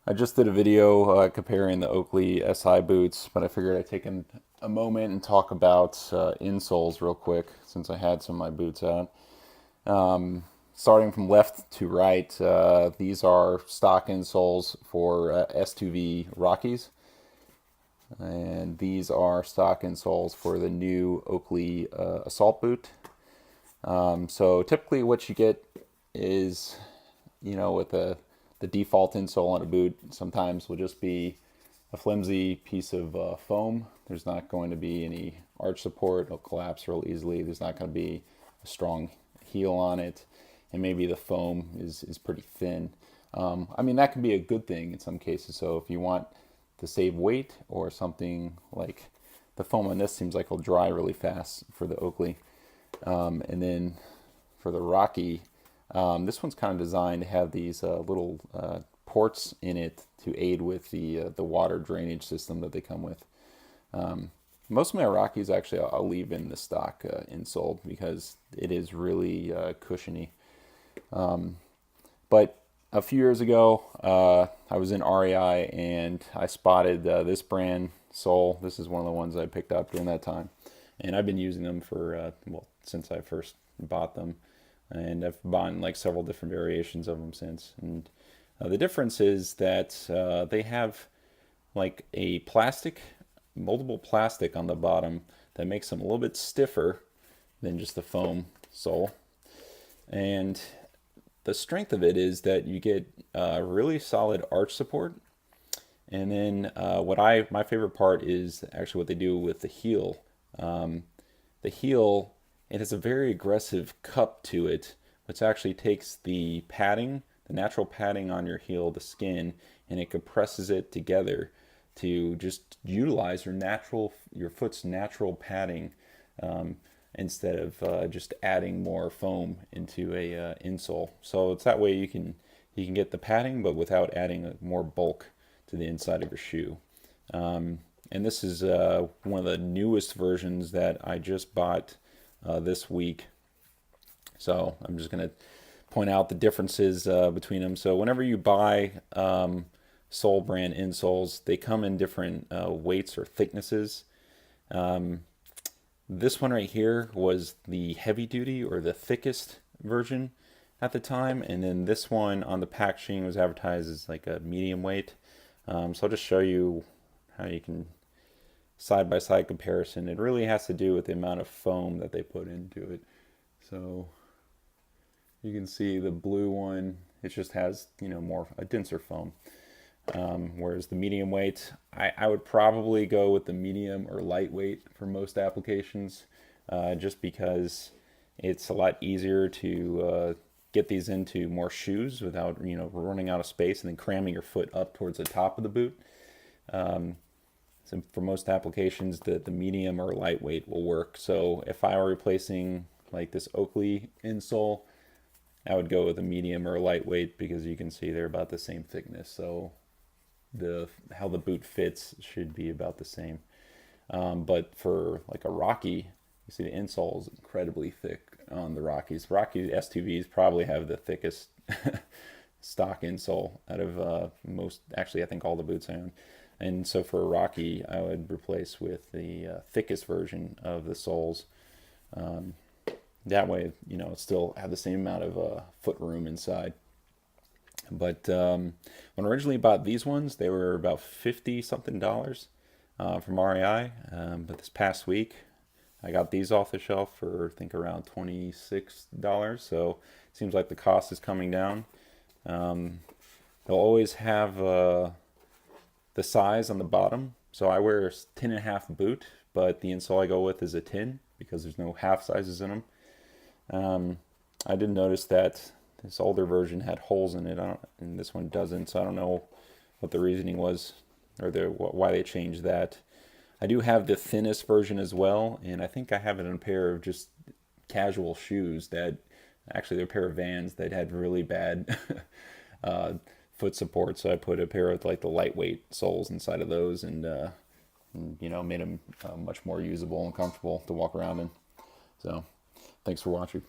I just did a video comparing the Oakley SI boots, but I figured I'd take a moment and talk about insoles real quick since I had some of my boots out. Starting from left to right, these are stock insoles for S2V Rockies, and these are stock insoles for the new Oakley Assault boot. So typically, what you get is, with the default insole on a boot, sometimes will just be a flimsy piece of foam. There's not going to be any arch support. It'll collapse real easily. There's not going to be a strong heel on it, and maybe the foam is pretty thin. I mean, that can be a good thing in some cases. So if you want to save weight or something, like the foam on this seems like it'll dry really fast for the Oakley. And then for the Rocky, this one's kind of designed to have these little ports in it to aid with the water drainage system that they come with. Most of my Rockies, actually, I'll leave in the stock insole because it is really cushiony. But a few years ago, I was in REI and I spotted this brand sole. This is one of the ones I picked up during that time, and I've been using them for since I first bought them, and I've bought like several different variations of them since. And the difference is that they have like a moldable plastic on the bottom that makes them a little bit stiffer than just the foam sole. And the strength of it is that you get really solid arch support. And then my favorite part is actually what they do with the heel. The heel, it has a very aggressive cup to it, which actually takes the padding, the natural padding on your heel, the skin, and it compresses it together to just utilize your foot's natural padding, instead of just adding more foam into a insole. So it's that way you can get the padding, but without adding more bulk to the inside of your shoe. And this is one of the newest versions that I just bought this week. So I'm just going to point out the differences between them. So whenever you buy sole brand insoles, they come in different weights or thicknesses. This one right here was the heavy duty or the thickest version at the time, and then this one on the packaging was advertised as like a medium weight. So I'll just show you how you can side by side comparison. It really has to do with the amount of foam that they put into it. So you can see the blue one, it just has more a denser foam. Whereas the medium weight, I would probably go with the medium or lightweight for most applications, just because it's a lot easier to get these into more shoes without running out of space and then cramming your foot up towards the top of the boot. So for most applications, the medium or lightweight will work. So if I were replacing like this Oakley insole, I would go with a medium or lightweight because you can see they're about the same thickness. So how the boot fits should be about the same. But for like a Rocky, you see the insole is incredibly thick on the Rockies. Rocky S2Vs probably have the thickest stock insole out of most, actually I think all the boots I own. And so for a Rocky, I would replace with the thickest version of the soles. That way, still have the same amount of foot room inside. But when I originally bought these ones, they were about $50 something from REI. But this past week, I got these off the shelf for I think around $26. So it seems like the cost is coming down. They'll always have the size on the bottom. So I wear a 10.5 boot, but the insole I go with is a 10 because there's no half sizes in them. I did notice that this older version had holes in it, and this one doesn't. So I don't know what the reasoning was or why they changed that. I do have the thinnest version as well, and I think I have it in a pair of just casual shoes that actually they're a pair of Vans that had really bad foot support. So I put a pair of like the lightweight soles inside of those, and made them much more usable and comfortable to walk around in. So thanks for watching.